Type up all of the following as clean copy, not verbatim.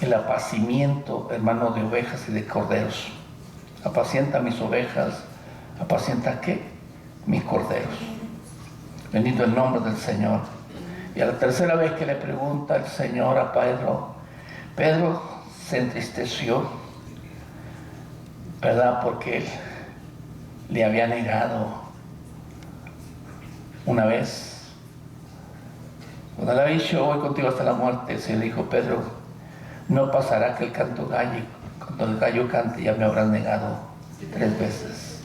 el apacimiento, hermano, de ovejas y de corderos. Apacienta mis ovejas. ¿Apacienta qué? Mis corderos. Bendito el nombre del Señor. Y a la tercera vez que le pregunta el Señor a Pedro, Pedro se entristeció, ¿verdad? Porque él le había negado una vez. Cuando le había dicho, voy contigo hasta la muerte, se le dijo, Pedro, no pasará que cuando el gallo cante ya me habrán negado 3 veces.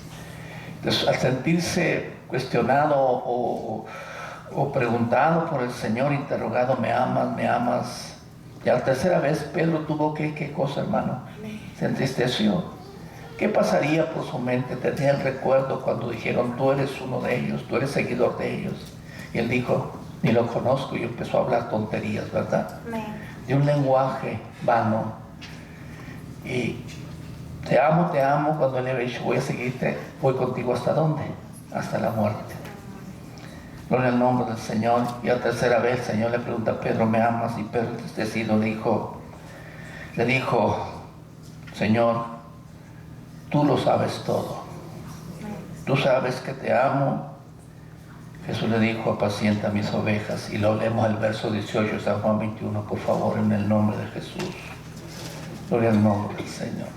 Entonces, al sentirse cuestionado o preguntado por el Señor, interrogado, ¿me amas? ¿Me amas? Y a la tercera vez Pedro tuvo que, ¿qué cosa, hermano? Se entristeció. ¿Qué pasaría por su mente? Tenía el recuerdo cuando dijeron, tú eres uno de ellos, tú eres seguidor de ellos. Y él dijo, ni lo conozco, y empezó a hablar tonterías, ¿verdad? De un lenguaje vano. Y te amo, cuando él le había dicho, voy a seguirte, voy contigo ¿hasta dónde? Hasta la muerte. Gloria al nombre del Señor. Y a la tercera vez el Señor le pregunta a Pedro, ¿me amas? Y Pedro entristecido le dijo, Señor, tú lo sabes todo. Tú sabes que te amo. Jesús le dijo, apacienta mis ovejas. Y lo leemos el verso 18 de San Juan 21, por favor, en el nombre de Jesús. Gloria al nombre del Señor.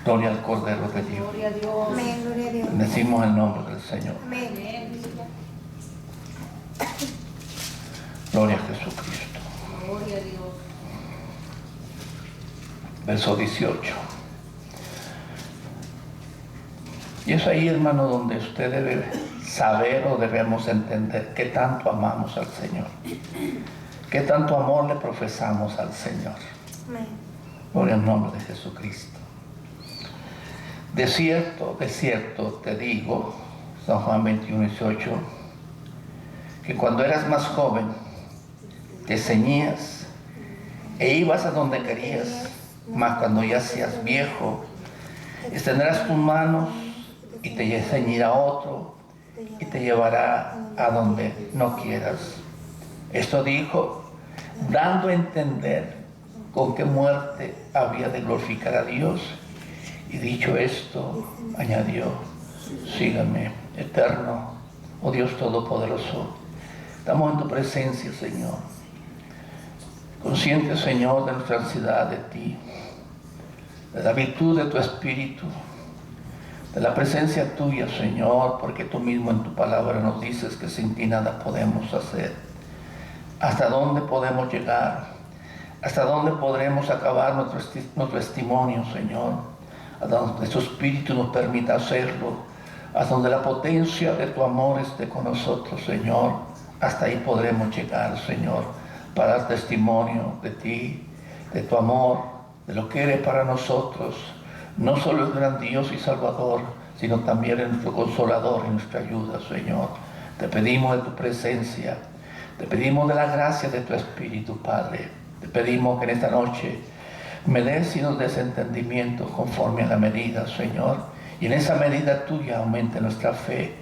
Gloria al Cordero de Dios. Gloria a Dios. Amén, gloria a Dios. Bendecimos el nombre del Señor. Amén. Gloria a Jesucristo. Gloria a Dios. Verso 18. Y es ahí, hermano, donde usted debe saber o debemos entender qué tanto amamos al Señor. Qué tanto amor le profesamos al Señor. Amén. Gloria al nombre de Jesucristo. De cierto te digo, San Juan 21, 18, que cuando eras más joven, te ceñías e ibas a donde querías, mas cuando ya seas viejo, extenderás tus manos y te ceñirá otro y te llevará a donde no quieras. Esto dijo, dando a entender con qué muerte había de glorificar a Dios. Y dicho esto, añadió, sígame, eterno, oh Dios Todopoderoso. Estamos en tu presencia, Señor. Consciente, Señor, de nuestra ansiedad de ti, de la virtud de tu Espíritu, de la presencia tuya, Señor, porque tú mismo en tu palabra nos dices que sin ti nada podemos hacer. ¿Hasta dónde podemos llegar? ¿Hasta dónde podremos acabar nuestro testimonio, Señor? A donde tu Espíritu nos permita hacerlo, hasta donde la potencia de tu amor esté con nosotros, Señor. Hasta ahí podremos llegar, Señor, para dar testimonio de ti, de tu amor, de lo que eres para nosotros. No solo el gran Dios y Salvador, sino también el nuestro Consolador y nuestra ayuda, Señor. Te pedimos de tu presencia, te pedimos de la gracia de tu Espíritu, Padre. Te pedimos que en esta noche me des y nos des entendimiento conforme a la medida, Señor. Y en esa medida tuya aumente nuestra fe,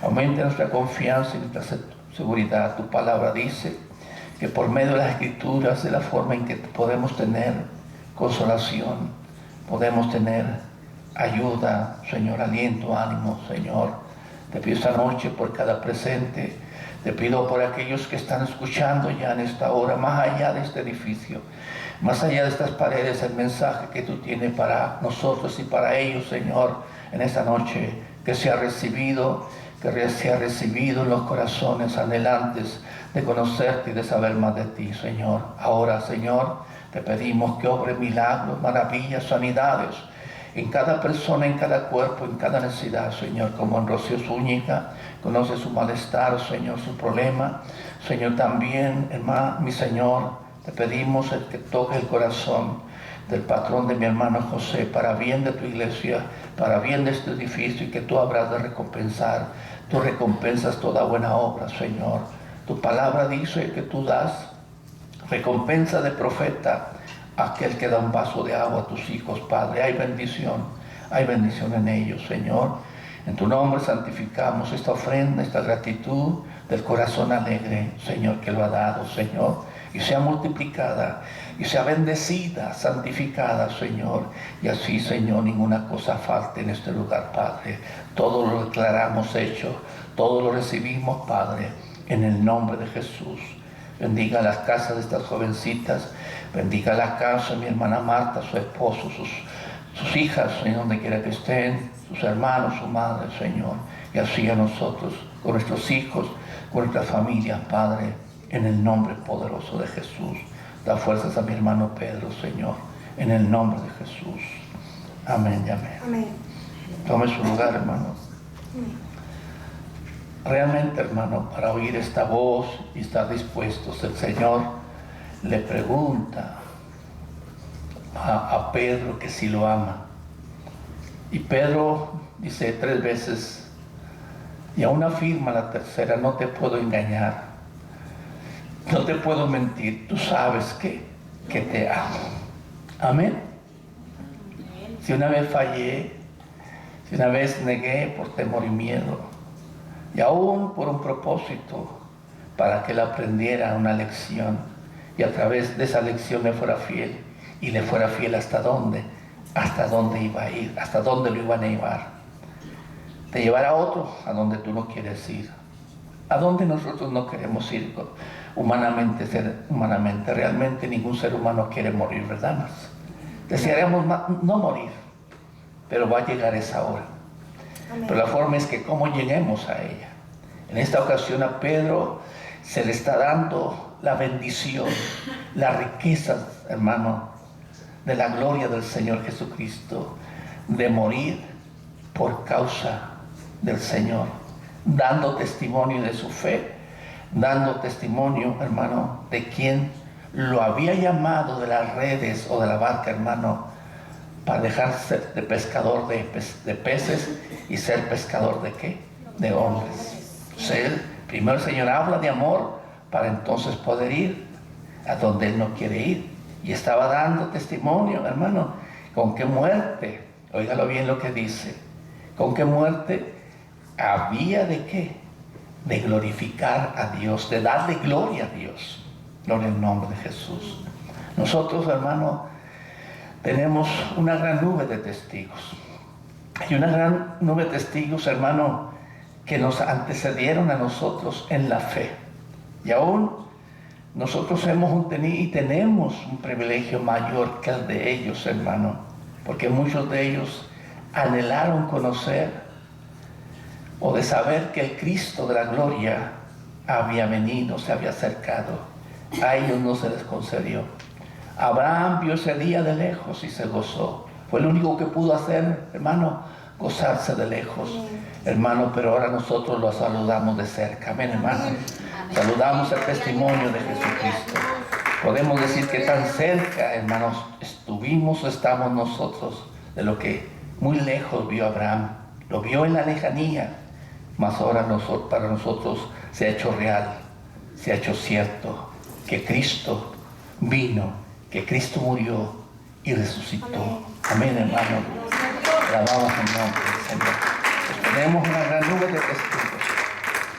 aumente nuestra confianza y nuestra seguridad. Tu palabra dice que por medio de las Escrituras, de la forma en que podemos tener consolación, podemos tener ayuda, Señor, aliento, ánimo, Señor. Te pido esta noche por cada presente. Te pido por aquellos que están escuchando ya en esta hora, más allá de este edificio, más allá de estas paredes, el mensaje que tú tienes para nosotros y para ellos, Señor, en esta noche, que sea recibido en los corazones anhelantes de conocerte y de saber más de ti, Señor. Ahora, Señor, te pedimos que obre milagros, maravillas, sanidades en cada persona, en cada cuerpo, en cada necesidad, Señor, como en Rocío Zúñiga, conoce su malestar, Señor, su problema. Señor, también, hermano, mi Señor, te pedimos que toque el corazón del patrón de mi hermano José, para bien de tu iglesia, para bien de este edificio, y que tú habrás de recompensar. Tú recompensas toda buena obra, Señor. Tu palabra dice que tú das recompensa de profeta a aquel que da un vaso de agua a tus hijos, Padre. Hay bendición en ellos, Señor. En tu nombre santificamos esta ofrenda, esta gratitud del corazón alegre, Señor, que lo ha dado, Señor, y sea multiplicada y sea bendecida, santificada, Señor. Y así, Señor, ninguna cosa falte en este lugar, Padre. Todo lo declaramos hecho, todo lo recibimos, Padre, en el nombre de Jesús. Bendiga las casas de estas jovencitas, bendiga la casa de mi hermana Marta, su esposo, sus hijas, en donde quiera que estén, sus hermanos, su madre, Señor. Y así a nosotros, con nuestros hijos, con nuestras familias, Padre, en el nombre poderoso de Jesús. Da fuerzas a mi hermano Pedro, Señor, en el nombre de Jesús. Amén y amén. Amén. Tome su lugar, hermano. Realmente, hermano, para oír esta voz y estar dispuestos, el Señor le pregunta a Pedro que si lo ama. Y Pedro dice 3 veces, y aún afirma la tercera: no te puedo engañar, no te puedo mentir, tú sabes que te amo. Amén. Si una vez fallé, si una vez negué por temor y miedo, y aún por un propósito, para que él aprendiera una lección, y a través de esa lección le fuera fiel, y le fuera fiel hasta dónde iba a ir, hasta dónde lo iban a llevar. Te llevará a otro a donde tú no quieres ir, a donde nosotros no queremos ir humanamente. Realmente ningún ser humano quiere morir, ¿verdad? Desearíamos no morir, pero va a llegar esa hora. Amén. Pero la forma es que cómo lleguemos a ella. En esta ocasión a Pedro se le está dando la bendición, la riqueza, hermano, de la gloria del Señor Jesucristo, de morir por causa del Señor, dando testimonio de su fe, dando testimonio, hermano, de quien lo había llamado de las redes o de la barca, hermano, para dejarse de pescador de peces y ser pescador ¿de qué? De hombres. Primero el Señor habla de amor para entonces poder ir a donde Él no quiere ir. Y estaba dando testimonio, hermano, con qué muerte, óigalo bien lo que dice, con qué muerte había de qué, de glorificar a Dios, de darle gloria a Dios. Gloria al nombre de Jesús. Nosotros, hermano, tenemos una gran nube de testigos. Hay una gran nube de testigos, hermano, que nos antecedieron a nosotros en la fe. Y aún nosotros tenemos un privilegio mayor que el de ellos, hermano, porque muchos de ellos anhelaron conocer o de saber que el Cristo de la gloria había venido, se había acercado. A ellos no se les concedió. Abraham vio ese día de lejos y se gozó. Fue el único que pudo hacer, hermano, gozarse de lejos. Hermano, pero ahora nosotros lo saludamos de cerca. Amén, hermano. Saludamos el testimonio de Jesucristo. Podemos decir que tan cerca, hermanos, estamos nosotros de lo que muy lejos vio Abraham. Lo vio en la lejanía, mas ahora para nosotros se ha hecho real, se ha hecho cierto, que Cristo vino, que Cristo murió y resucitó. Amén, hermano. Alabamos el nombre del Señor. Pues tenemos una gran nube de testigos.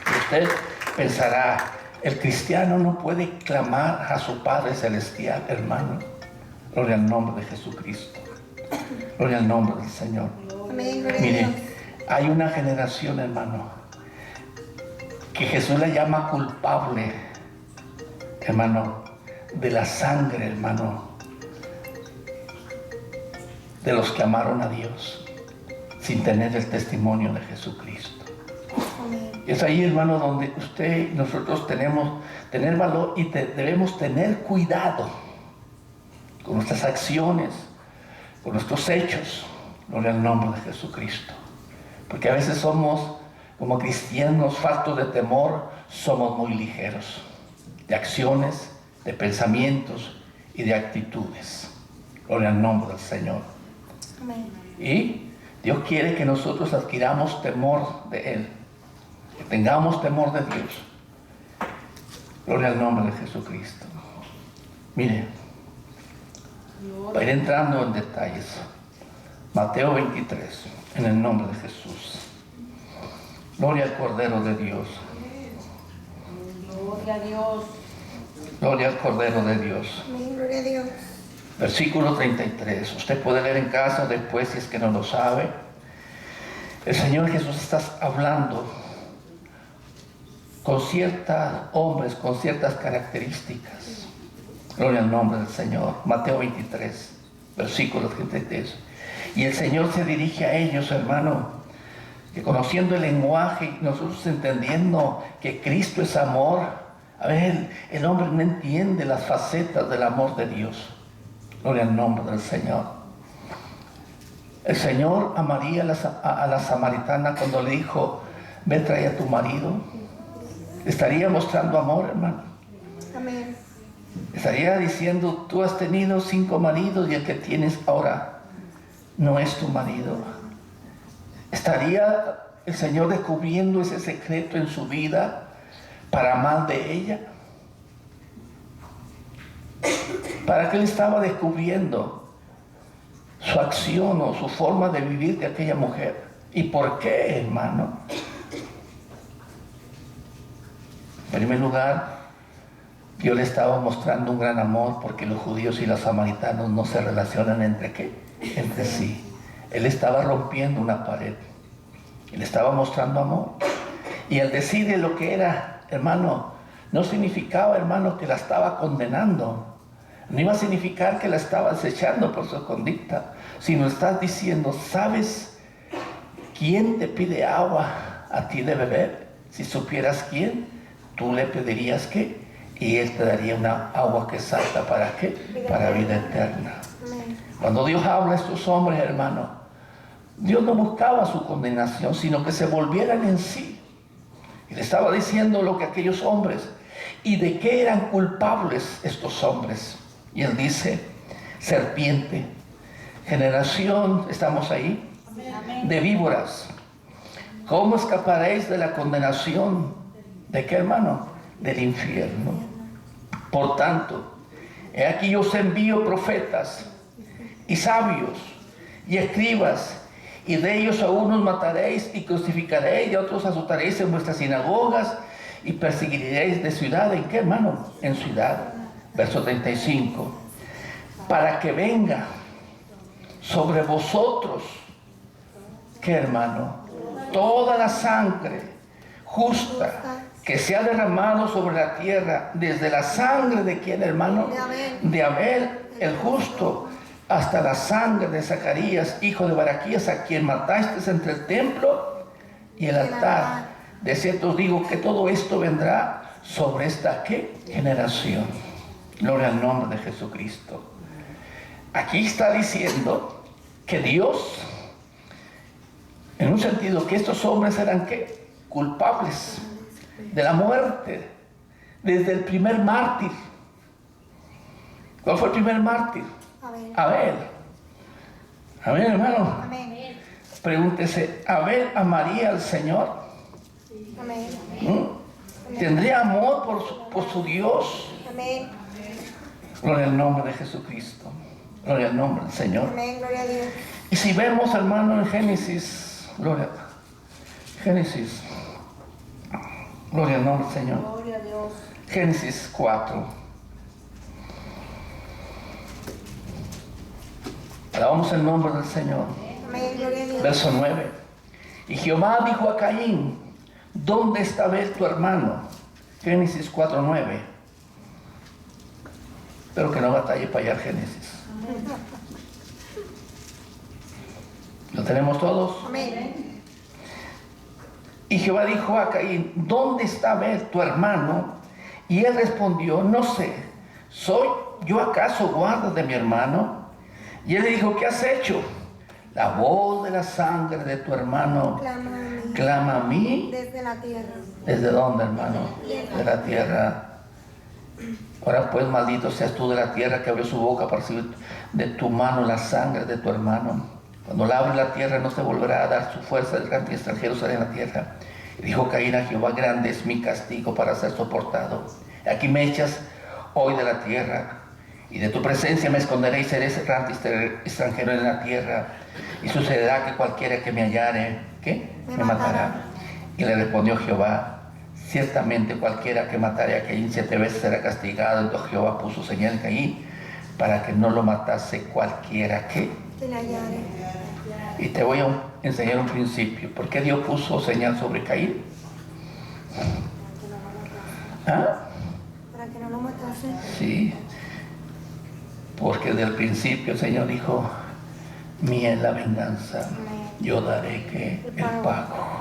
Y usted pensará, el cristiano no puede clamar a su Padre Celestial, hermano. Gloria al nombre de Jesucristo. Gloria al nombre del Señor. Amén, gloria a Mire, Dios. hay una generación, hermano, que Jesús la llama culpable, hermano, de la sangre, hermano, de los que amaron a Dios sin tener el testimonio de Jesucristo. Amén. Es ahí, hermano, donde usted y nosotros tenemos tener valor y debemos tener cuidado con nuestras acciones, con nuestros hechos. Gloria al nombre de Jesucristo. Porque a veces somos, como cristianos, faltos de temor, somos muy ligeros de acciones, de pensamientos y de actitudes. Gloria al nombre del Señor. Amén. Y Dios quiere que nosotros adquiramos temor de Él, que tengamos temor de Dios. Gloria al nombre de Jesucristo. Mire, para ir entrando en detalles, Mateo 23, en el nombre de Jesús. Gloria al Cordero de Dios. Gloria a Dios. Gloria al Cordero de Dios. Amén. Gloria a Dios. Versículo 33. Usted puede leer en casa después si es que no lo sabe. El Señor Jesús está hablando con ciertos hombres, con ciertas características. Gloria al nombre del Señor. Mateo 23, versículo 33. Y el Señor se dirige a ellos, hermano, que conociendo el lenguaje, nosotros entendiendo que Cristo es amor. A ver, el hombre no entiende las facetas del amor de Dios. Gloria al nombre del Señor. El Señor amaría a la samaritana cuando le dijo, ve, trae a tu marido. Estaría mostrando amor, hermano. Amén. Estaría diciendo, tú has tenido 5 maridos y el que tienes ahora no es tu marido. Estaría el Señor descubriendo ese secreto en su vida para mal de ella. ¿Para qué le estaba descubriendo su acción o su forma de vivir de aquella mujer? ¿Y por qué, hermano? En primer lugar, Dios le estaba mostrando un gran amor porque los judíos y los samaritanos no se relacionan entre qué, entre sí. Él estaba rompiendo una pared. Él estaba mostrando amor. Y al decirle lo que era, hermano, no significaba, hermano, que la estaba condenando. No iba a significar que la estaba desechando por su conducta, sino estás diciendo, ¿sabes quién te pide agua a ti de beber? Si supieras quién, tú le pedirías qué, y él te daría una agua que salta ¿para qué? Para vida eterna. Amén. Cuando Dios habla a estos hombres, hermano, Dios no buscaba su condenación, sino que se volvieran en sí. Y le estaba diciendo lo que aquellos hombres, y de qué eran culpables estos hombres. Y él dice, serpiente, generación, estamos ahí, de víboras, ¿cómo escaparéis de la condenación? ¿De qué, hermano? Del infierno. Por tanto, he aquí yo os envío profetas y sabios y escribas, y de ellos a unos mataréis y crucificaréis, y a otros azotaréis en vuestras sinagogas, y perseguiréis de ciudad, ¿en qué, hermano? En ciudad. Verso 35. Para que venga sobre vosotros, ¿qué, hermano? Toda la sangre justa que se ha derramado sobre la tierra, desde la sangre de quién, hermano? De Abel, el justo, hasta la sangre de Zacarías, hijo de Baraquías, a quien mataste entre el templo y el altar. De cierto os digo que todo esto vendrá sobre esta ¿qué? Generación. Gloria al nombre de Jesucristo. Aquí está diciendo que Dios, en un sentido, que estos hombres eran ¿qué? Culpables de la muerte, desde el primer mártir. ¿Cuál fue el primer mártir? Abel. Amén, hermano. Amén. Pregúntese, ¿Abel amaría al Señor? Amén. ¿Tendría amor por su Dios? Amén. Gloria al nombre de Jesucristo. Gloria al nombre del Señor. Amén. Gloria a Dios. Y si vemos, hermano, en Génesis, gloria al nombre del Señor. Gloria a Dios. Génesis 4. Alabamos el nombre del Señor. Amén. Gloria a Dios. Verso 9. Y Jehová dijo a Caín, ¿dónde está Abel tu hermano? Génesis 4:9. Espero que no batalle para hallar Génesis. ¿Lo tenemos todos? Amén. Y Jehová dijo a Caín, ¿dónde está Abel tu hermano? Y él respondió, no sé, ¿soy yo acaso guarda de mi hermano? Y él le dijo, ¿qué has hecho? La voz de la sangre de tu hermano clama a mí. Desde la tierra. ¿Desde dónde, hermano? De la tierra. Ahora pues, maldito seas tú de la tierra que abrió su boca para recibir de tu mano la sangre de tu hermano. Cuando la abre la tierra no se volverá a dar su fuerza, el grande extranjero sale en la tierra. Y dijo Caín a Jehová, grande es mi castigo para ser soportado. Aquí me echas hoy de la tierra, y de tu presencia me esconderé y seré errante extranjero en la tierra. Y sucederá que cualquiera que me hallare, ¿qué? Me matará. Y le respondió Jehová, ciertamente cualquiera que matare a Caín 7 veces será castigado. Entonces Jehová puso señal en Caín para que no lo matase cualquiera que te la hallare. Y te voy a enseñar un principio. ¿Por qué Dios puso señal sobre Caín? ¿Ah? Para que no lo matase. Sí. Porque desde el principio el Señor dijo, mía es la venganza, yo daré que el pago.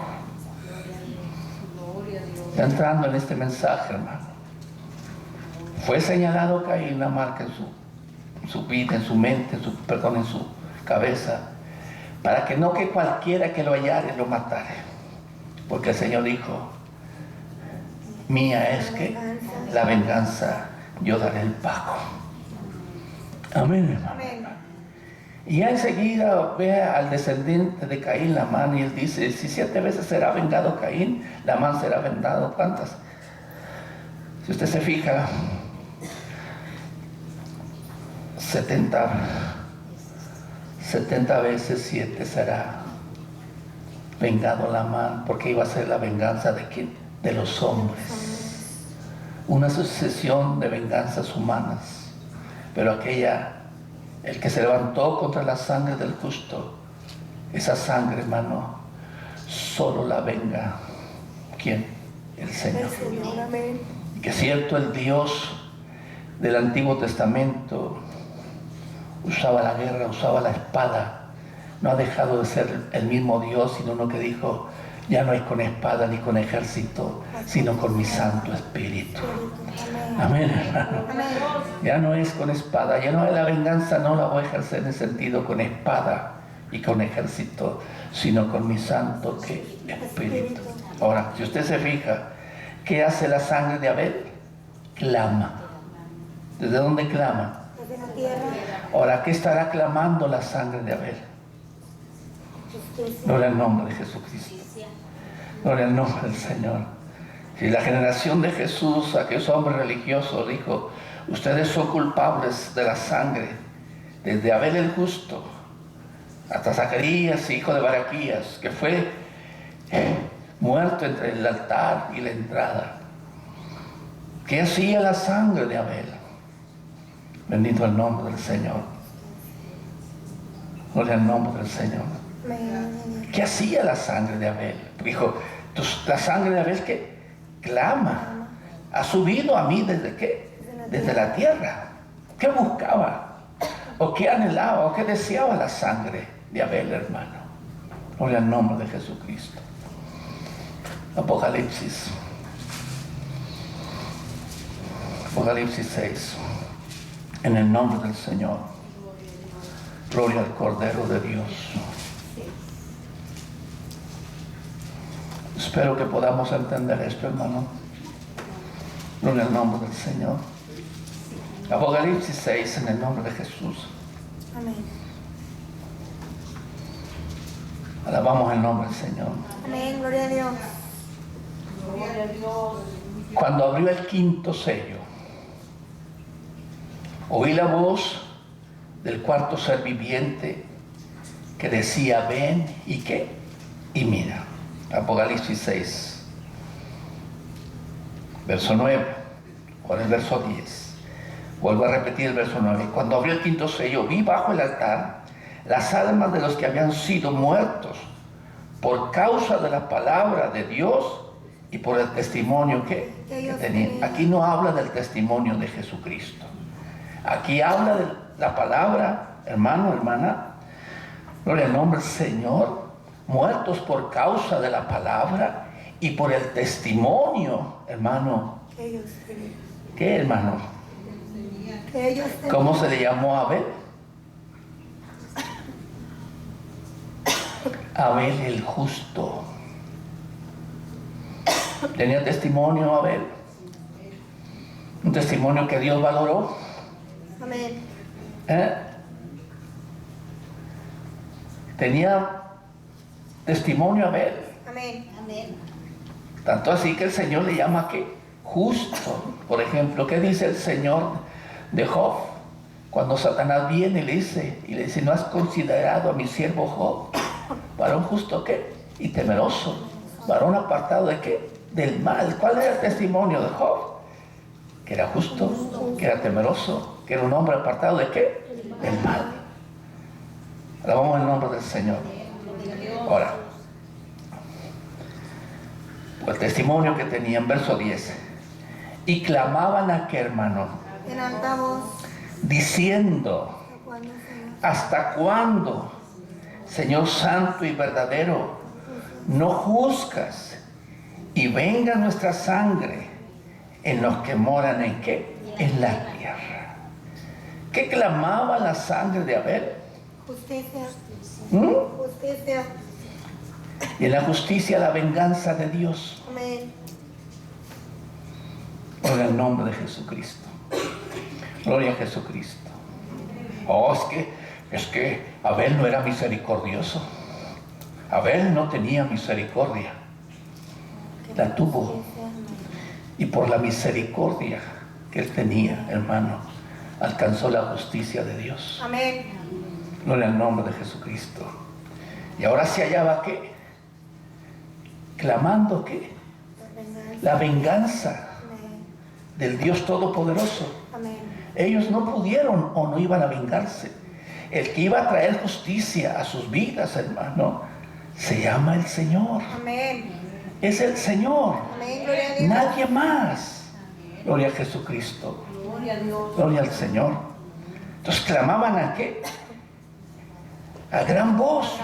Está entrando en este mensaje, hermano. Fue señalado Caín, una marca en su vida, en su mente, en su cabeza, para que no que cualquiera que lo hallare lo matare. Porque el Señor dijo, mía es que la venganza, yo daré el pago. Amén, hermano. Amén. Y ya enseguida ve al descendiente de Caín, Lamán, y él dice, si 7 veces será vengado Caín, Lamán será vengado. ¿Cuántas? Si usted se fija, 70 veces 7 será vengado Lamán, porque iba a ser la venganza de ¿quién? De los hombres. Una sucesión de venganzas humanas. Pero el que se levantó contra la sangre del justo, esa sangre, hermano, solo la venga, ¿quién? El Señor. El Señor, amén. Que es cierto, el Dios del Antiguo Testamento usaba la guerra, usaba la espada. No ha dejado de ser el mismo Dios, sino uno que dijo, ya no es con espada ni con ejército, sino con mi Santo Espíritu. Amén, hermano. Ya no es con espada, ya no es la venganza, no la voy a ejercer en el sentido con espada y con ejército, sino con mi Santo Espíritu. Ahora, si usted se fija, ¿qué hace la sangre de Abel? Clama. ¿Desde dónde clama? Desde la tierra. Ahora, ¿qué estará clamando la sangre de Abel? Justicia. Gloria al nombre de Jesucristo. Gloria al nombre del Señor. Si la generación de Jesús, aquellos hombres religiosos, dijo, ustedes son culpables de la sangre, desde Abel el justo, hasta Zacarías, hijo de Baraquías, que fue muerto entre el altar y la entrada. ¿Qué hacía la sangre de Abel? Bendito el nombre del Señor. Gloria al nombre del Señor. ¿Qué hacía la sangre de Abel? Dijo, la sangre de Abel que clama, ha subido a mí desde qué? Desde la tierra. ¿Qué buscaba? ¿O qué anhelaba? ¿O qué deseaba la sangre de Abel, hermano? Gloria al nombre de Jesucristo. Apocalipsis 6. En el nombre del Señor. Gloria al Cordero de Dios. Espero que podamos entender esto, hermano. Gloria al nombre del Señor. Apocalipsis 6, en el nombre de Jesús. Amén. Alabamos el nombre del Señor. Amén. Gloria a Dios. Gloria a Dios. Cuando abrió el 5º sello, oí la voz del 4º ser viviente que decía, ven, ¿y qué? Y mira. Apocalipsis 6, verso 9, o el verso 10. Vuelvo a repetir el verso 9. Cuando abrió el 5º sello, vi bajo el altar las almas de los que habían sido muertos por causa de la palabra de Dios y por el testimonio que tenían. Aquí no habla del testimonio de Jesucristo. Aquí habla de la palabra, hermano, hermana. Gloria al nombre del Señor. Muertos por causa de la palabra y por el testimonio, hermano. ¿Qué, hermano? ¿Cómo se le llamó a Abel? Abel el justo. ¿Tenía testimonio Abel? Un testimonio que Dios valoró. Amén. Tenía testimonio Abel. Amén. Amén. Tanto así que el Señor le llama ¿qué? Justo. Por ejemplo, ¿qué dice el Señor de Job? Cuando Satanás viene y le dice, ¿no has considerado a mi siervo Job? Varón justo ¿qué? Y temeroso. Varón apartado de ¿qué? del mal. ¿Cuál era el testimonio de Job? Que era justo, que era temeroso, que era un hombre apartado ¿de qué? Del mal. Alabamos el nombre del Señor. Ahora, el testimonio que tenía en verso 10. Y clamaban a qué, hermano, En alta voz. diciendo: ¿Cuándo, Señor? ¿hasta cuándo, Señor santo y verdadero, no juzgas y venga nuestra sangre en los que moran en qué? En la tierra. ¿Qué clamaba la sangre de Abel? Justicia. ¿Mm? Justicia. Y en la justicia la venganza de Dios. Amén. Por el nombre de Jesucristo. Gloria a Jesucristo. Oh, es que Abel no era misericordioso. Abel no tenía misericordia. La tuvo. Y por la misericordia que él tenía, hermano, alcanzó la justicia de Dios. Amén. Gloria al nombre de Jesucristo. Y ahora se hallaba ¿qué? Clamando ¿qué? La venganza Amén. del Dios Todopoderoso. Amén. Ellos no pudieron o no iban a vengarse. El que iba a traer justicia a sus vidas, hermano, se llama el Señor. Amén. Es el Señor. Amén. Gloria a Dios. Nadie más. Gloria a Jesucristo. Gloria a Dios. Gloria al Señor. Entonces clamaban a qué? A gran voz.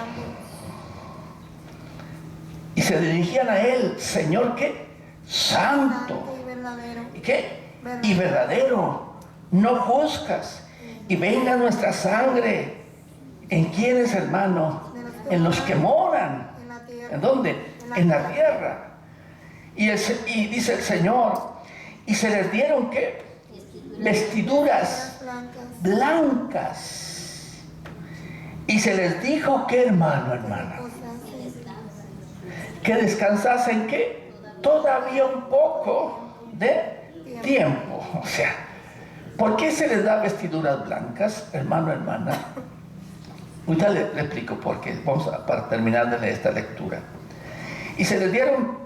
Y se dirigían a Él, Señor, ¿qué? Santo. Santo y verdadero. ¿Y qué? Y verdadero. No juzgas. Y venga nuestra sangre. ¿En quiénes, hermano? En los que moran. En la tierra. ¿En dónde? En la tierra. Y dice el Señor, y se les dieron ¿qué? Vestiduras Blancas. blancas. Y se les dijo ¿qué, hermano, hermana? Que descansasen ¿qué? Todavía un poco de tiempo. O sea, ¿por qué se les da vestiduras blancas, hermano, hermana? Ahorita le explico por qué. Para terminar de leer esta lectura. Y se les dieron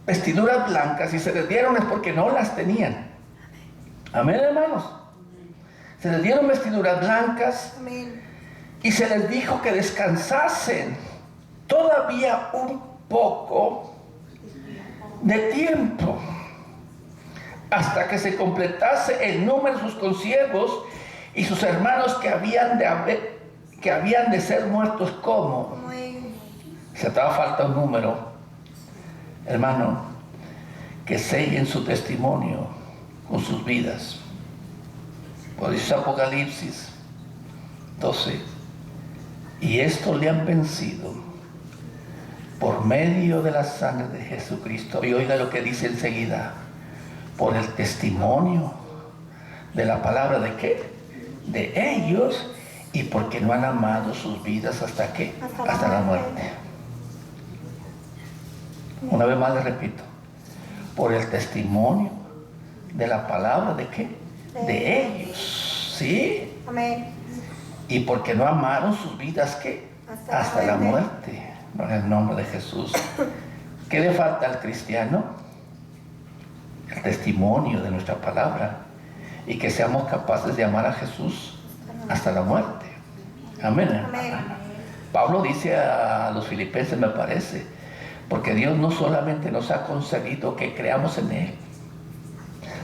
vestiduras blancas, y se les dieron es porque no las tenían. Amén, hermanos. Se les dieron vestiduras blancas. Amén. Y se les dijo que descansasen todavía un poco de tiempo, hasta que se completase el número de sus consiervos y sus hermanos que habían de ser muertos como. Como ellos. Se te falta un número, hermano, que sellen su testimonio con sus vidas. Por eso Apocalipsis 12. Y esto le han vencido por medio de la sangre de Jesucristo. Y oiga lo que dice enseguida: por el testimonio de la palabra de qué? De ellos, y porque no han amado sus vidas hasta qué? Hasta la muerte. Una vez más le repito: por el testimonio de la palabra de qué? De ellos. ¿Sí? Amén. Y porque no amaron sus vidas ¿qué? Hasta la muerte. En el nombre de Jesús. ¿Qué le falta al cristiano? El testimonio de nuestra palabra, y que seamos capaces de amar a Jesús hasta la muerte. Amén. Amén. Pablo dice a los filipenses, me parece, porque Dios no solamente nos ha concedido que creamos en Él,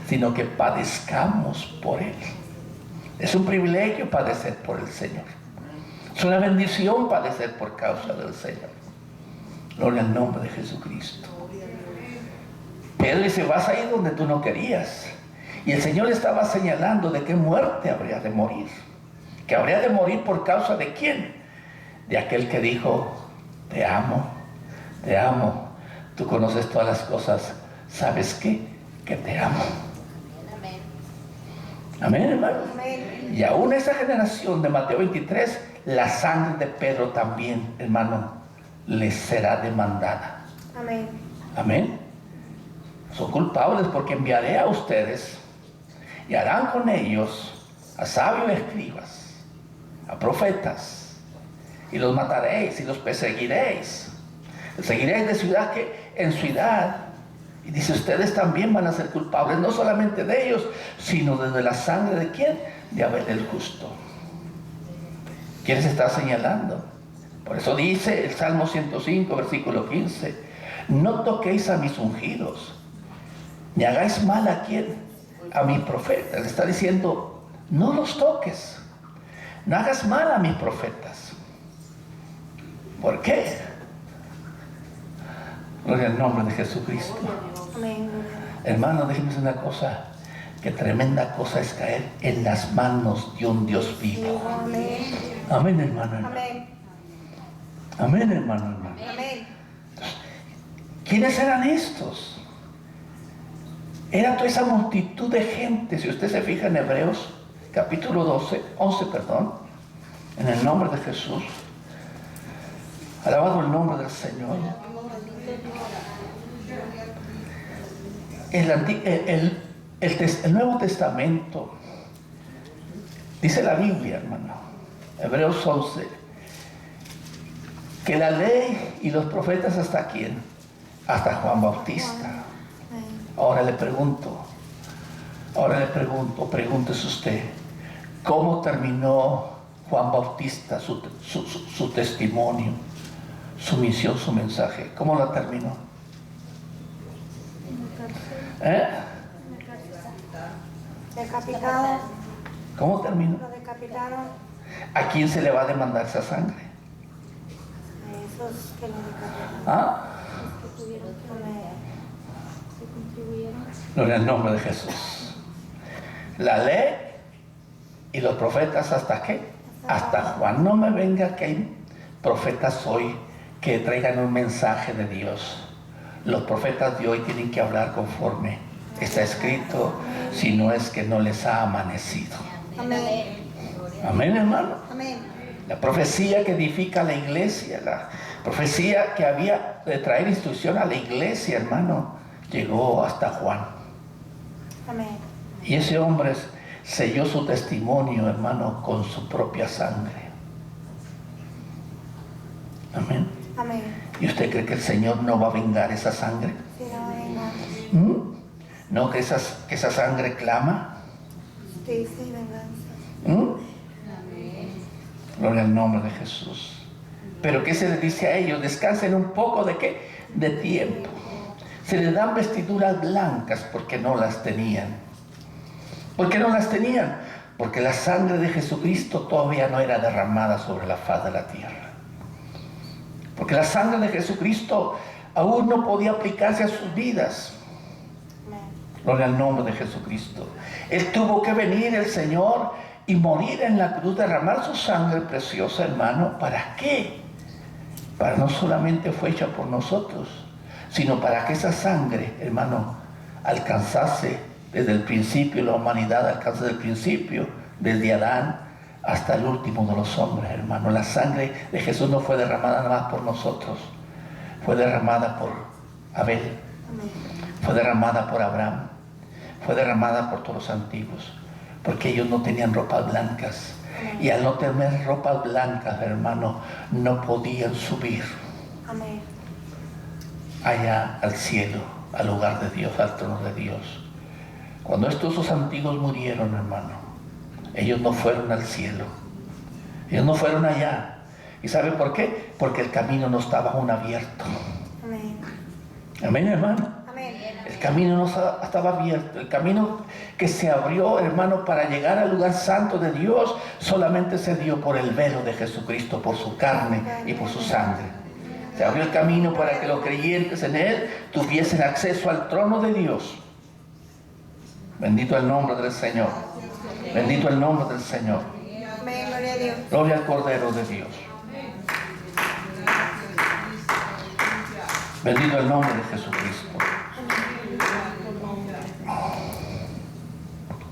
sino que padezcamos por Él. Es un privilegio padecer por el Señor. Es una bendición padecer por causa del Señor. Gloria al nombre de Jesucristo. Pedro dice: vas a ir donde tú no querías. Y el Señor estaba señalando de qué muerte habría de morir. Que habría de morir por causa de quién. De aquel que dijo: te amo, te amo. Tú conoces todas las cosas. ¿Sabes qué? Que te amo. Amén, hermano. Amén. Y aún esa generación de Mateo 23, la sangre de Pedro también, hermano, les será demandada. Amén. Amén. Son culpables porque enviaré a ustedes y harán con ellos a sabios escribas, a profetas, y los mataréis y los perseguiréis. Los seguiréis de ciudad en ciudad Y dice, ustedes también van a ser culpables, no solamente de ellos, sino desde la sangre de ¿quién? De Abel el justo. ¿Quién se está señalando? Por eso dice el Salmo 105, versículo 15, no toquéis a mis ungidos, ni hagáis mal a quién, a mi profeta. Le está diciendo, no los toques, no hagas mal a mis profetas. ¿Por qué? Gloria al nombre de Jesucristo. Amén. Hermano, déjeme decir una cosa, que tremenda cosa es caer en las manos de un Dios vivo. Amén. Amén, hermano, hermano. Amén. Amén, hermano, hermano. Amén. ¿Quiénes eran estos? Era toda esa multitud de gente. Si usted se fija en Hebreos, capítulo 11, en el nombre de Jesús. Alabado el nombre del Señor. El Nuevo Testamento, dice la Biblia, hermano, Hebreos 11, que la ley y los profetas, ¿hasta quién? Hasta Juan Bautista. Ahora le pregunto, pregúntese usted, ¿cómo terminó Juan Bautista su testimonio, su misión, su mensaje? ¿Cómo lo terminó? Decapitado. ¿Cómo terminó? Lo decapitaron. ¿A quién se le va a demandar esa sangre? A esos que lo decapitaron. ¿Ah? Que tuvieron que contribuyeron. Gloria al nombre de Jesús. La ley y los profetas, ¿hasta qué? Hasta Juan. No me venga que hay profetas hoy que traigan un mensaje de Dios. Los profetas de hoy tienen que hablar conforme está escrito, si no es que no les ha amanecido. Amén. Amén, hermano. Amén. La profecía que edifica la iglesia, la profecía que había de traer instrucción a la iglesia, hermano, llegó hasta Juan. Amén. Y ese hombre selló su testimonio, hermano, con su propia sangre. Amén. Amén. ¿Y usted cree que el Señor no va a vengar esa sangre? Sí, no venga. ¿No que esa sangre clama? Sí, venganza. Gloria al nombre de Jesús. Pero ¿qué se les dice a ellos? Descansen un poco de ¿qué? De tiempo. Se les dan vestiduras blancas porque no las tenían. ¿Por qué no las tenían? Porque la sangre de Jesucristo todavía no era derramada sobre la faz de la tierra. Porque la sangre de Jesucristo aún no podía aplicarse a sus vidas. Gloria al nombre de Jesucristo. Él tuvo que venir, el Señor, y morir en la cruz, derramar su sangre preciosa, hermano. ¿Para qué? Para no solamente fue hecha por nosotros, sino para que esa sangre, hermano, alcanzase desde el principio, la humanidad alcanza desde el principio, desde Adán hasta el último de los hombres, hermano. La sangre de Jesús no fue derramada nada más por nosotros, fue derramada por Abel, fue derramada por Abraham, fue derramada por todos los antiguos, porque ellos no tenían ropas blancas. Y al no tener ropas blancas, hermano, no podían subir allá al cielo, al lugar de Dios, al trono de Dios. Cuando estos antiguos murieron, hermano, ellos no fueron al cielo, ellos no fueron allá. ¿Y sabe por qué? Porque el camino no estaba aún abierto. Amén, hermano. El camino no estaba abierto. El camino que se abrió, hermano, para llegar al lugar santo de Dios, solamente se dio por el velo de Jesucristo, por su carne y por su sangre. Se abrió el camino para que los creyentes en Él tuviesen acceso al trono de Dios. Bendito el nombre del Señor. Bendito el nombre del Señor. Amén, gloria a Dios. Gloria al Cordero de Dios. Bendito el nombre de Jesucristo.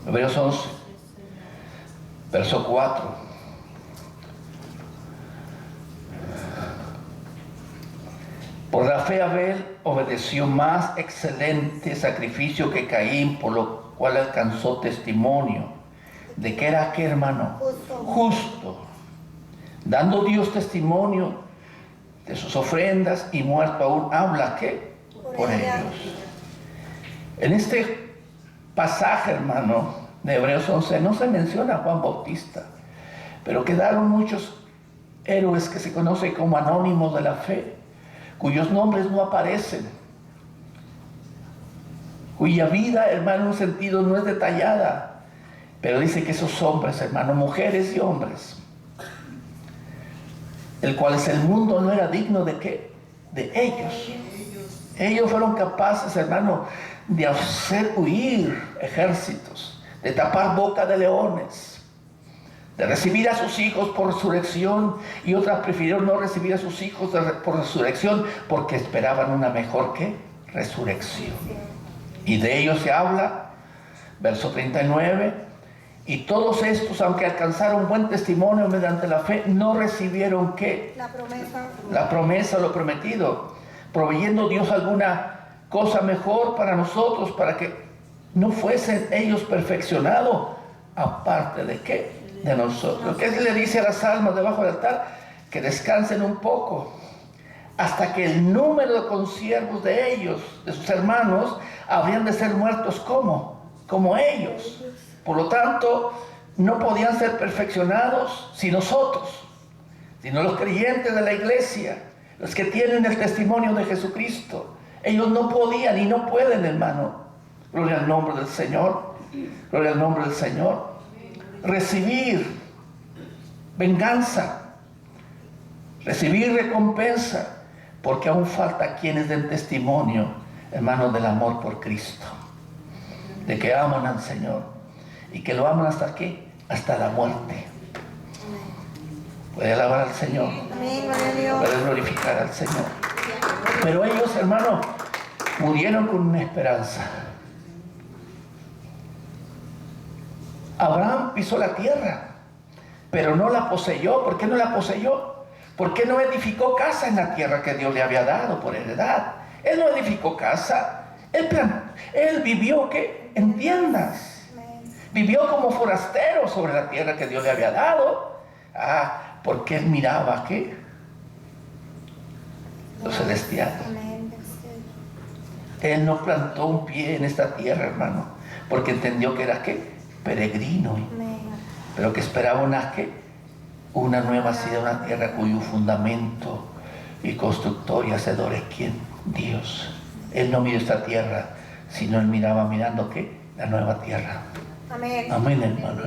Hebreos 11, verso 4. Por la fe Abel obedeció más excelente sacrificio que Caín, por lo cual alcanzó testimonio de que era, ¿qué, hermano? Justo. Dando Dios testimonio de sus ofrendas, y muerto aún habla, ¿qué? Por ellos. En este pasaje, hermano, de Hebreos 11, no se menciona a Juan Bautista, pero quedaron muchos héroes que se conocen como anónimos de la fe, cuyos nombres no aparecen, cuya vida, hermano, en un sentido no es detallada, pero dice que esos hombres, hermano, mujeres y hombres, el cual el mundo no era digno de ¿qué? De ellos. Ellos fueron capaces, hermano, de hacer huir ejércitos, de tapar boca de leones, de recibir a sus hijos por resurrección, y otras prefirieron no recibir a sus hijos por resurrección porque esperaban una mejor ¿qué? Resurrección. Y de ellos se habla, verso 39, y todos estos, aunque alcanzaron buen testimonio mediante la fe, no recibieron ¿qué? La promesa, lo prometido, proveyendo Dios alguna cosa mejor para nosotros, para que no fuesen ellos perfeccionados, aparte de ¿qué? De nosotros. ¿Qué le dice a las almas debajo del altar? Que descansen un poco, hasta que el número de consiervos de ellos, de sus hermanos, habrían de ser muertos como ellos. Por lo tanto, no podían ser perfeccionados si nosotros, sino los creyentes de la iglesia, los que tienen el testimonio de Jesucristo. Ellos no podían y no pueden, hermano. Gloria al nombre del Señor. Gloria al nombre del Señor. Recibir venganza, recibir recompensa, porque aún falta quienes den testimonio, hermanos, del amor por Cristo, de que aman al Señor y que lo aman hasta ¿qué? Hasta la muerte. Puede alabar al Señor, puede glorificar al Señor. Pero ellos, hermanos, murieron con una esperanza. Abraham pisó la tierra, pero no la poseyó. ¿Por qué no la poseyó? ¿Por qué no edificó casa en la tierra que Dios le había dado por heredad? Él no edificó casa. Él vivió ¿qué? En tiendas. Vivió como forastero sobre la tierra que Dios le había dado. Porque él miraba ¿qué? Lo celestial. Él no plantó un pie en esta tierra, hermano, porque entendió que era ¿qué? Peregrino, pero que esperaba una nueva ciudad, una tierra cuyo fundamento y constructor y hacedor es ¿quién? Dios. Él no miró esta tierra, sino él mirando ¿qué? La nueva tierra. Amén, hermano.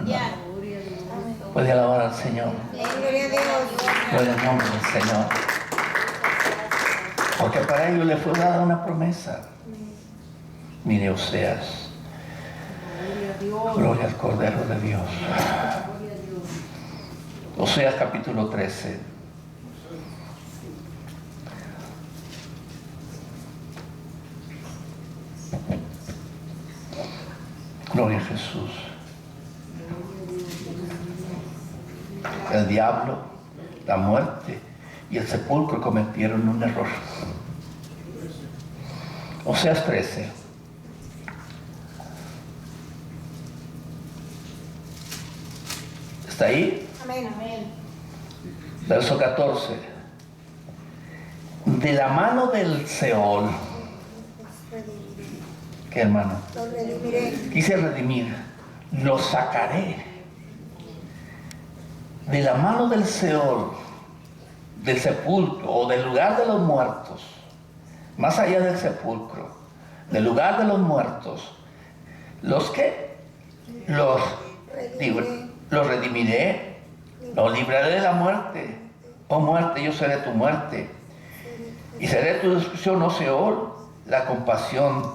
Puede alabar al Señor. Gloria al nombre del Señor. Porque para ellos le fue dada una promesa. Mire Oseas. Gloria al Cordero de Dios. Oseas capítulo 13. Gloria a Jesús. El diablo, la muerte y el sepulcro cometieron un error. Oseas 13. ¿Está ahí? Amén. Verso 14. De la mano del Seol. ¿Qué, hermano? Lo redimiré. Quise redimir. Lo sacaré. De la mano del Seol, del sepulcro o del lugar de los muertos, más allá del sepulcro, del lugar de los muertos, los redimiré, los libraré de la muerte. Oh muerte, yo seré tu muerte, y seré tu destrucción, oh Seol. La compasión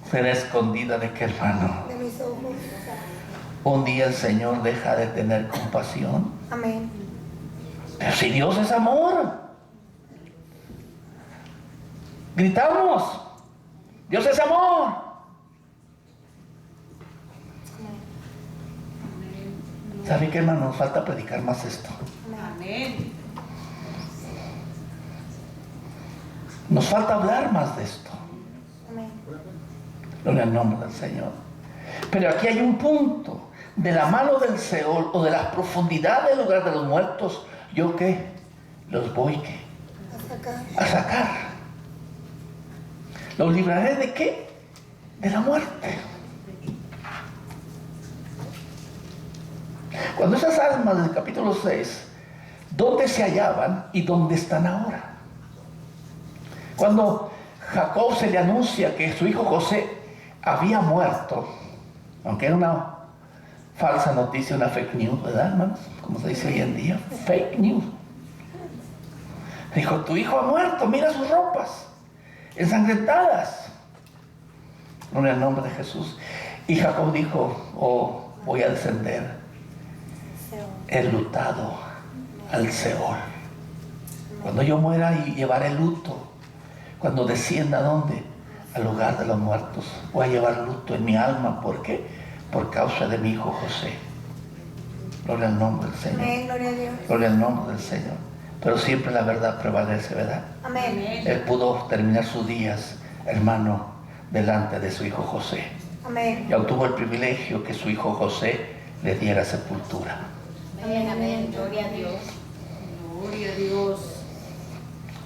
será escondida de qué, hermano. De mis ojos. Un día el Señor deja de tener compasión. Amén. Pero si Dios es amor, gritamos, Dios es amor. ¿Sabe qué, hermano? Nos falta predicar más esto. Amén. Nos falta hablar más de esto. Amén. Gloria al nombre del Señor. Pero aquí hay un punto. De la mano del Seol o de las profundidades del lugar de los muertos, ¿yo qué? Los voy ¿qué? A sacar. ¿Los libraré de qué? de la muerte. Cuando esas almas del capítulo 6, ¿dónde se hallaban y dónde están ahora? Cuando Jacob se le anuncia que su hijo José había muerto, aunque era una falsa noticia, una fake news, ¿verdad, hermanos? Como se dice hoy en día, fake news. Dijo, tu hijo ha muerto, mira sus ropas, ensangrentadas. En el nombre de Jesús. Y Jacob dijo, oh, voy a descender enlutado al Seol. Cuando yo muera y llevaré luto, cuando descienda, ¿a dónde? Al lugar de los muertos. Voy a llevar luto en mi alma. ¿Por qué? Por causa de mi hijo José. Gloria al nombre del Señor. Amén, gloria a Dios. Gloria al nombre del Señor. Pero siempre la verdad prevalece, ¿verdad? Amén. Él pudo terminar sus días, hermano, delante de su hijo José. Amén. Y obtuvo el privilegio que su hijo José le diera sepultura. Amén, amén. Gloria a Dios. Gloria a Dios.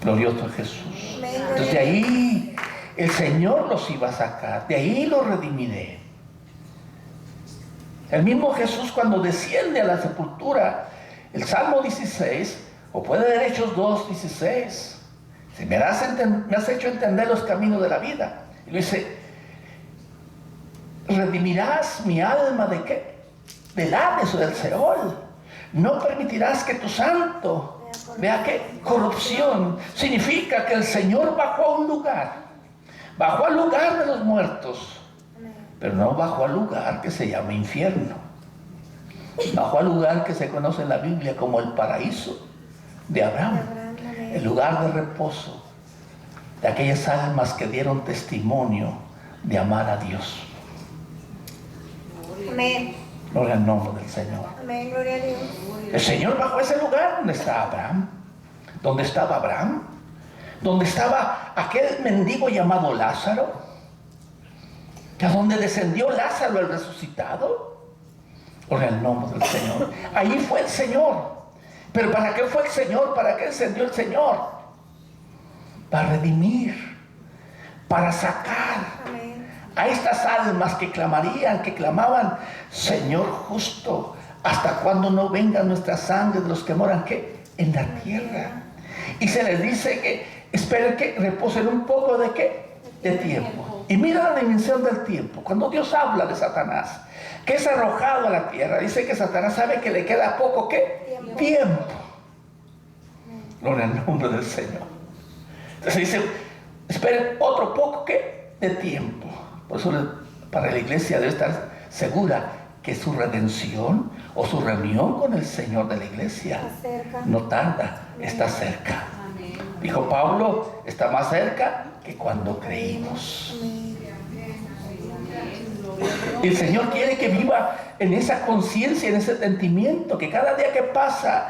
Glorioso es Jesús. Amén, Entonces de ahí el Señor los iba a sacar, de ahí los redimiré. El mismo Jesús cuando desciende a la sepultura, el Salmo 16, o puede leer Hechos 2, 16, si me has hecho entender los caminos de la vida. Y lo dice, redimirás mi alma ¿de qué? Del Hades o del Seol. No permitirás que tu santo vea qué corrupción. Significa que el Señor bajó a un lugar, bajó al lugar de los muertos, pero no bajó al lugar que se llama infierno. Bajó al lugar que se conoce en la Biblia como el paraíso de Abraham, el lugar de reposo de aquellas almas que dieron testimonio de amar a Dios. Amén. Gloria al nombre del Señor. Amén, gloria a Dios. El Señor bajó a ese lugar donde está Abraham. ¿Dónde estaba Abraham? ¿Dónde estaba aquel mendigo llamado Lázaro? ¿A dónde descendió Lázaro el resucitado? Gloria al nombre del Señor. Ahí fue el Señor. ¿Pero para qué fue el Señor? ¿Para qué descendió el Señor? Para redimir, para sacar a estas almas que clamarían, que clamaban, Señor justo, ¿hasta cuándo no venga nuestra sangre de los que moran ¿qué? En la tierra? Y se les dice que esperen que reposen un poco de ¿qué? De tiempo. Y mira la dimensión del tiempo. Cuando Dios habla de Satanás, que es arrojado a la tierra, dice que Satanás sabe que le queda poco ¿qué? Tiempo. Gloria al nombre del Señor. Entonces dice, esperen otro poco ¿qué? De tiempo. Por eso para la iglesia debe estar segura que su redención o su reunión con el Señor de la iglesia no tarda, está cerca. Dijo Pablo, está más cerca que cuando creímos. Y el Señor quiere que viva en esa conciencia, en ese sentimiento, que cada día que pasa,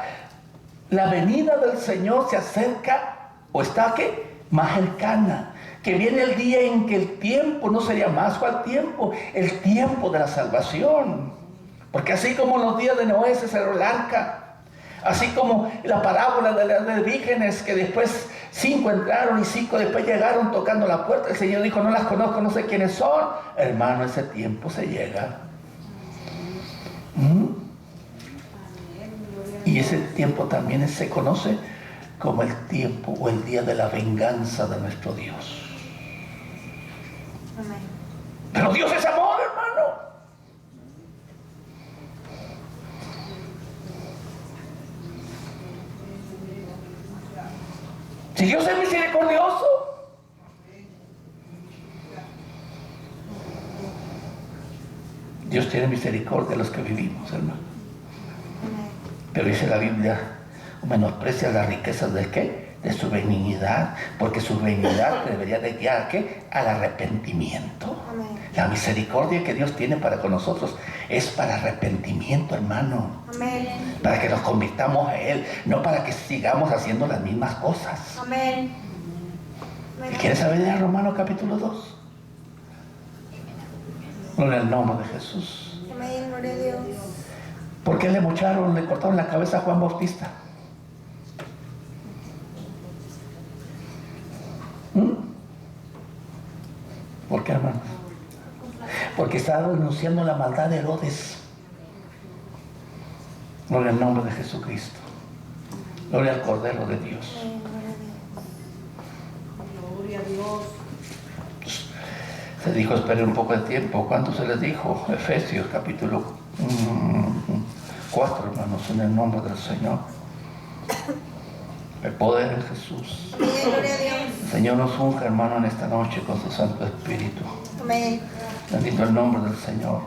la venida del Señor se acerca o está ¿qué? Más cercana. Que viene el día en que el tiempo no sería más. ¿Cuál tiempo? El tiempo de la salvación. Porque así como en los días de Noé se cerró el arca, así como la parábola de las vírgenes, que después 5 entraron y 5 después llegaron tocando la puerta, el Señor dijo, no las conozco, no sé quiénes son. Hermano, ese tiempo se llega. Y ese tiempo también se conoce como el tiempo o el día de la venganza de nuestro Dios. Amén. Pero Dios es amor, hermano. Si Dios es misericordioso, Dios tiene misericordia de los que vivimos, hermano. Pero dice la Biblia, menosprecia las riquezas de ¿qué? De su benignidad, porque su benignidad debería de guiar ¿qué? Al arrepentimiento. Amén. La misericordia que Dios tiene para con nosotros es para arrepentimiento, hermano. Amén. Para que nos convirtamos a Él, no para que sigamos haciendo las mismas cosas. Amén. ¿Y quieres saber de Romanos capítulo 2? Gloria al nombre de Jesús. Amén, gloria a Dios. ¿Por qué le cortaron la cabeza a Juan Bautista? ¿Por qué, hermano? estaba denunciando la maldad de Herodes. Gloria al nombre de Jesucristo. Gloria al Cordero de Dios. Gloria a Dios. Se dijo, espere un poco de tiempo. ¿Cuánto se les dijo? Efesios capítulo 4, hermanos, en el nombre del Señor. El poder en Jesús. Gloria a Dios. El Señor nos unge, hermano, en esta noche con su Santo Espíritu. Amén. Bendito el nombre del Señor.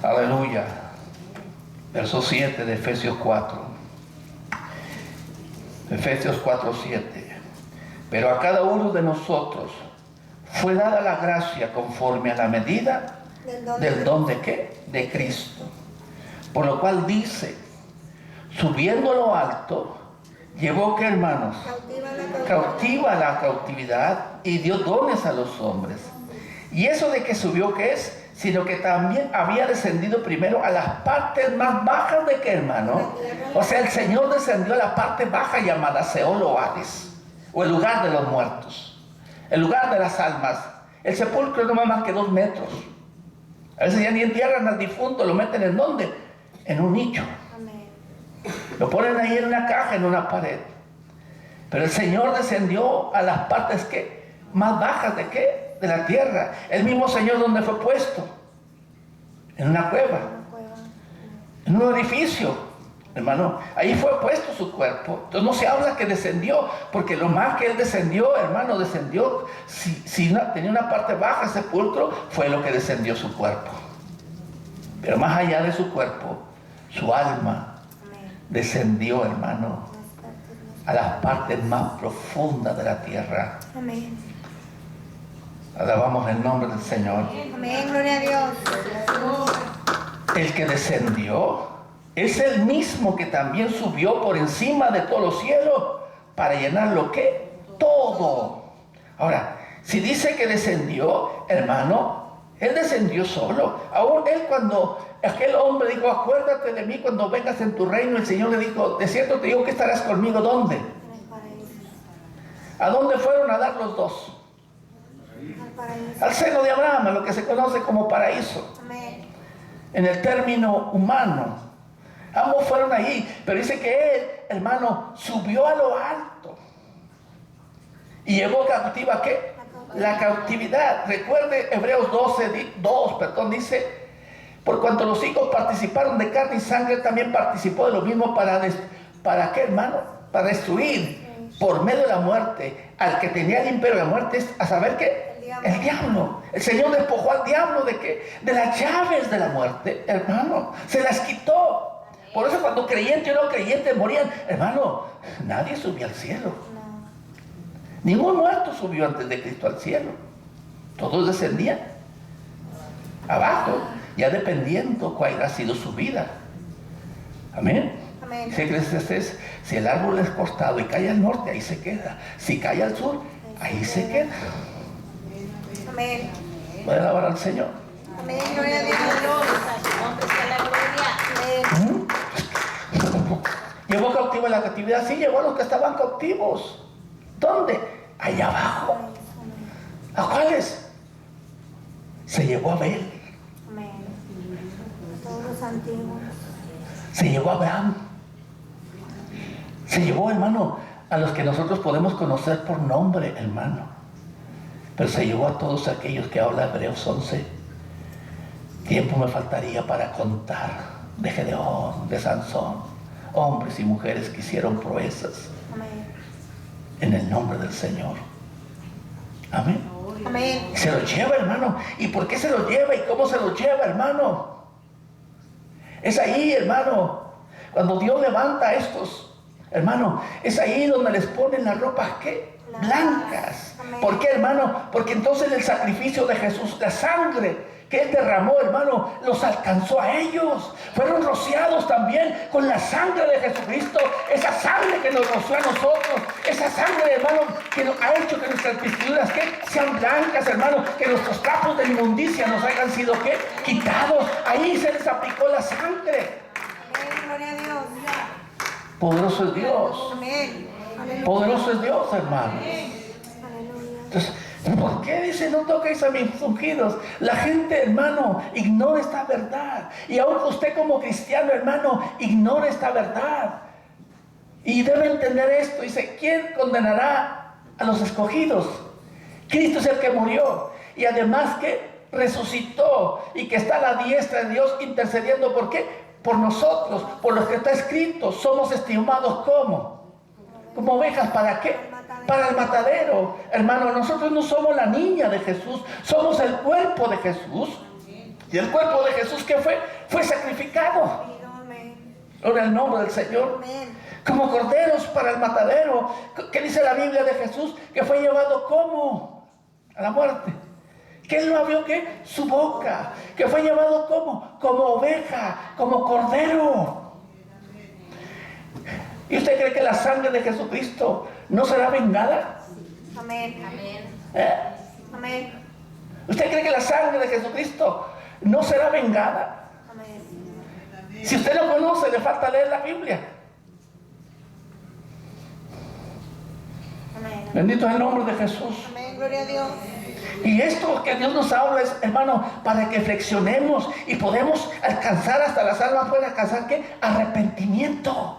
Aleluya. Verso 7 de Efesios 4. Efesios 4, 7. Pero a cada uno de nosotros fue dada la gracia conforme a la medida del don de ¿qué? De Cristo. Por lo cual dice, subiendo a lo alto, llevó ¿qué, hermanos? Cautiva la cautividad y dio dones a los hombres. Y eso de que subió, ¿qué es? Sino que también había descendido primero a las partes más bajas de ¿qué, hermano? O sea, el Señor descendió a la parte baja llamada Seol o Hades, o el lugar de los muertos, el lugar de las almas. El sepulcro no más que 2 metros. A veces ya ni entierran al difunto, lo meten ¿en dónde? En un nicho. Lo ponen ahí en una caja, en una pared. Pero el Señor descendió a las partes ¿qué? Más bajas de ¿qué? De la tierra. El mismo Señor donde fue puesto, en una cueva, en un edificio, hermano, ahí fue puesto su cuerpo. Entonces no se habla que descendió, porque lo más que él descendió, hermano, descendió, si tenía una parte baja, el sepulcro, fue lo que descendió su cuerpo. Pero más allá de su cuerpo, su alma descendió, hermano, a las partes más profundas de la tierra. Amén. Alabamos el nombre del Señor. Amén, gloria a Dios. El que descendió es el mismo que también subió por encima de todos los cielos para llenar lo que todo. Ahora, si dice que descendió, hermano, él descendió solo. Aún él, cuando aquel hombre dijo, acuérdate de mí cuando vengas en tu reino, el Señor le dijo, de cierto te digo que estarás conmigo. ¿Dónde? En el paraíso. ¿A dónde fueron a dar los dos? Al paraíso. Al seno de Abraham, a lo que se conoce como paraíso. Amén. En el término humano, ambos fueron ahí, pero dice que él, hermano, subió a lo alto y llevó cautiva ¿qué? La cautividad. Recuerde Hebreos 12:2, dice, por cuanto los hijos participaron de carne y sangre, también participó de lo mismo para ¿qué, hermano? Para destruir por medio de la muerte al que tenía el imperio de la muerte, a saber ¿qué? El diablo. El Señor despojó al diablo de ¿qué? De las llaves de la muerte, hermano. Se las quitó. Por eso cuando creyentes o no creyentes morían, hermano, nadie subió al cielo. Ningún muerto subió antes de Cristo al cielo. Todos descendían abajo, ya dependiendo cuál ha sido su vida. Amén. Amén. Dice, si el árbol es cortado y cae al norte, ahí se queda. Si cae al sur, ahí se queda. Amén. ¿Puede alabar al Señor? Amén, gloria a Dios. ¿Dónde está la gloria? Amén. ¿Llevó cautivo en la cautividad? Sí, llevó a los que estaban cautivos. ¿Dónde? Allá abajo. ¿A cuáles? Se llevó a Abel. Amén. Todos los antiguos. Se llevó a Abraham. Se llevó, hermano, a los que nosotros podemos conocer por nombre, hermano. Pero se llevó a todos aquellos que habla Hebreos 11. Tiempo me faltaría para contar de Gedeón, de Sansón, hombres y mujeres que hicieron proezas. Amén. En el nombre del Señor. Amén. Amén. Se lo lleva, hermano. ¿Y por qué se lo lleva? ¿Y cómo se lo lleva, hermano? Es ahí, hermano, cuando Dios levanta a estos, hermano, es ahí donde les ponen las ropas, ¿qué? Blancas. Amén. ¿Por qué, hermano? Porque entonces el sacrificio de Jesús, la sangre que Él derramó, hermano, los alcanzó a ellos. Fueron rociados también con la sangre de Jesucristo. Esa sangre que nos roció a nosotros. Esa sangre, hermano, que nos ha hecho que nuestras vestiduras ¿qué? Sean blancas, hermano. Que nuestros trapos de inmundicia nos hayan sido ¿qué? Quitados. Ahí se les aplicó la sangre. Amén, gloria a Dios. Poderoso es Dios. Amén. Aleluya. Poderoso es Dios, hermano. Aleluya. Entonces, ¿Por qué dice no toquéis a mis ungidos? La gente, hermano, ignora esta verdad. Y aunque usted como cristiano, hermano, ignora esta verdad. Y debe entender esto. Dice, ¿quién condenará a los escogidos? Cristo es el que murió. Y además que resucitó y que está a la diestra de Dios intercediendo. ¿Por qué? Por nosotros, por los que está escrito. Somos estimados como ovejas. ¿Para qué? Para el matadero. Hermano, nosotros no somos la niña de Jesús, somos el cuerpo de Jesús. Y el cuerpo de Jesús, ¿qué fue? Fue sacrificado. Gloria al nombre del Señor. Como corderos para el matadero. ¿Qué dice la Biblia de Jesús? Que fue llevado como a la muerte. Que él no abrió ¿qué? Su boca. Que fue llevado como oveja, como cordero. ¿Y usted cree que la sangre de Jesucristo no será vengada? Amén. Amén. ¿Usted cree que la sangre de Jesucristo no será vengada? Amén. Si usted no conoce, le falta leer la Biblia. Amén. Bendito es el nombre de Jesús. Amén. Gloria a Dios. Y esto que Dios nos habla es, hermano, para que flexionemos y podemos alcanzar, hasta las almas pueden alcanzar ¿qué? Arrepentimiento.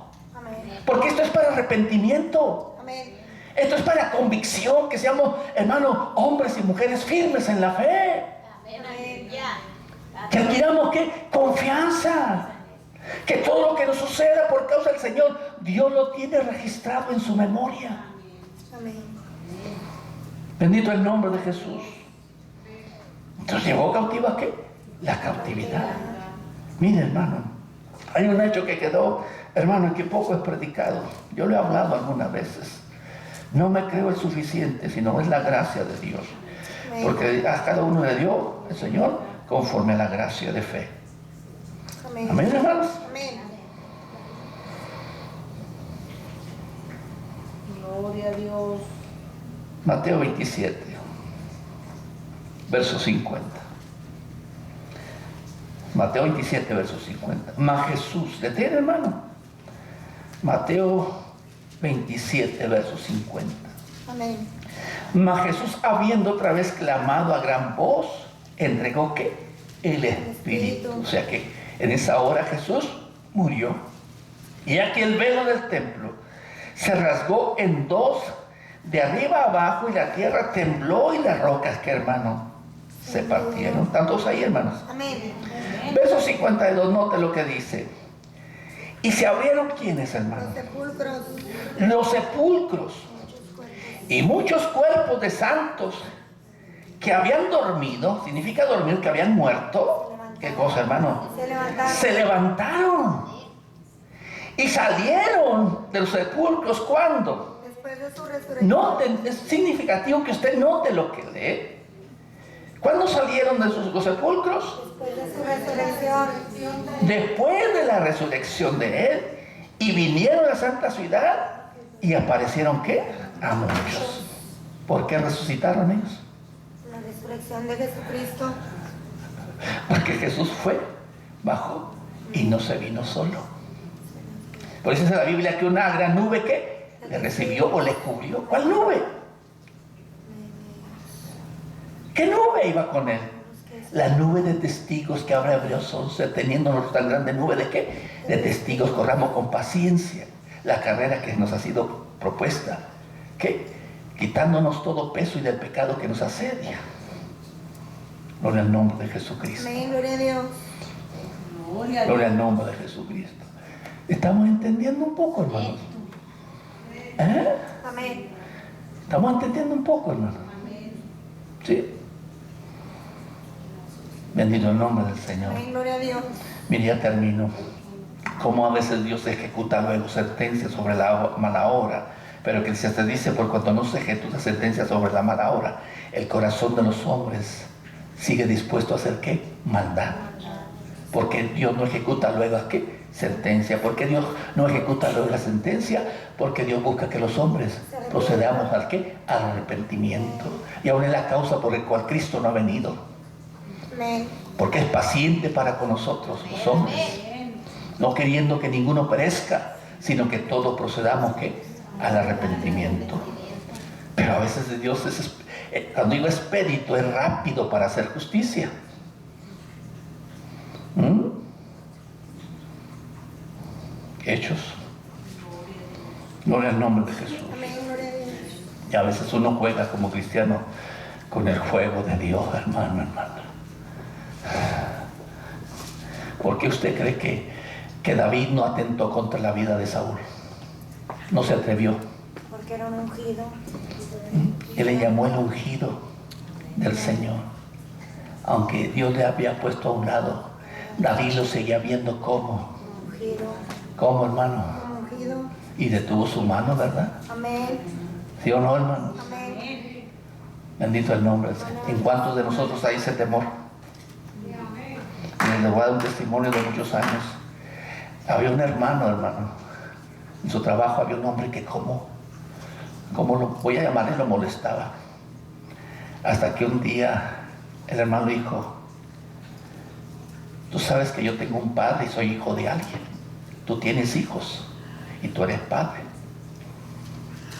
Porque esto es para arrepentimiento. Amén. Esto es para convicción, que seamos, hermanos, hombres y mujeres firmes en la fe. Amén. Que adquiramos ¿qué? Confianza. Que todo lo que nos suceda por causa del Señor, Dios lo tiene registrado en su memoria. Amén. Bendito el nombre de Jesús. Entonces llevó cautiva ¿qué? La cautividad. Mire, hermano, hay un hecho que quedó, hermano, que poco es predicado. Yo lo he hablado algunas veces. No me creo el suficiente, sino es la gracia de Dios. Amén. Porque a cada uno le dio el Señor conforme a la gracia de fe. Amén. Amén, hermanos. Amén. Gloria a Dios. Mateo 27, verso 50. Mateo 27, verso 50. Mas Jesús, ¿le tiene, hermano? Mateo 27, verso 50. Amén. Mas Jesús, habiendo otra vez clamado a gran voz, entregó ¿qué? El Espíritu. O sea que en esa hora Jesús murió. Y aquí el velo del templo se rasgó en dos, de arriba abajo, y la tierra tembló y las rocas, que hermano, se partieron. ¿Están todos ahí, hermanos? Amén. Verso 52, note lo que dice. Y se abrieron, ¿quiénes, hermanos? Los sepulcros. Los sepulcros. Y muchos cuerpos de santos que habían dormido, significa dormir, que habían muerto. ¿Qué cosa, hermano? Se levantaron. Se levantaron. Y salieron de los sepulcros, ¿cuándo? Después de su resurrección. Noten, es significativo que usted note lo que lee. ¿Cuándo salieron de los sepulcros? Después de su resurrección. Después de la resurrección de él, y vinieron a la santa ciudad y aparecieron ¿qué? A muchos. ¿Por qué resucitaron ellos? La resurrección de Jesucristo. Porque Jesús fue, bajó y no se vino solo. Por eso dice la Biblia que una gran nube ¿qué? Le recibió o le cubrió. ¿Cuál nube? ¿Qué nube iba con él? La nube de testigos que ahora Hebreos 11, teniéndonos tan grande nube de qué? De testigos, corramos con paciencia la carrera que nos ha sido propuesta. ¿Qué? Quitándonos todo peso y del pecado que nos asedia. Gloria al nombre de Jesucristo. Amén. Gloria a Dios. Gloria al nombre de Jesucristo. ¿Estamos entendiendo un poco, hermanos? ¿Eh? Amén. ¿Estamos entendiendo un poco, hermanos? ¿Sí? Bendito el nombre del Señor. Amén. Gloria a Dios. Mire, ya termino. Como a veces Dios ejecuta luego sentencia sobre la mala obra, pero que se dice, por cuanto no se ejecuta sentencia sobre la mala obra, el corazón de los hombres sigue dispuesto a hacer ¿qué? Maldad. Porque Dios no ejecuta luego ¿qué? Sentencia. ¿Por qué Dios no ejecuta luego la sentencia? Porque Dios busca que los hombres procedamos al ¿qué? Al arrepentimiento. Y aún es la causa por la cual Cristo no ha venido. Amén. Porque es paciente para con nosotros, los hombres. No queriendo que ninguno perezca, sino que todos procedamos ¿qué? Al arrepentimiento. Pero a veces Dios es, cuando digo expedito, es rápido para hacer justicia. Hechos. Gloria al nombre de Jesús. Amén, gloria a Dios. Y a veces uno juega como cristiano con el juego de Dios, hermano. ¿Por qué usted cree que David no atentó contra la vida de Saúl? No se atrevió. Porque era un ungido. Él le llamó el ungido del Señor. Aunque Dios le había puesto a un lado, David lo seguía viendo como Ungido. ¿Cómo, hermano? Ungido. Y detuvo su mano, ¿verdad? Amén. ¿Sí o no, hermano? Amén. Bendito el nombre. ¿En cuántos de nosotros hay ese temor? Les voy a dar un testimonio de muchos años. Había un hermano. En su trabajo había un hombre que como lo voy a llamarle, lo molestaba. Hasta que un día el hermano dijo: tú sabes que yo tengo un padre y soy hijo de alguien. Tú tienes hijos y tú eres padre.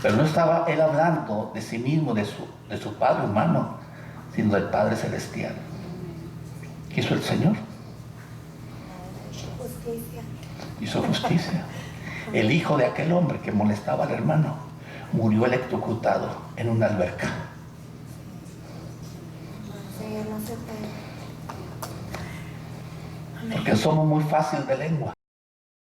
Pero no estaba él hablando de sí mismo, de su padre humano, sino del Padre Celestial. ¿Qué hizo el Señor? Justicia. Hizo justicia. El hijo de aquel hombre que molestaba al hermano murió electrocutado en una alberca. Señor, no se puede. Porque somos muy fácil de lengua.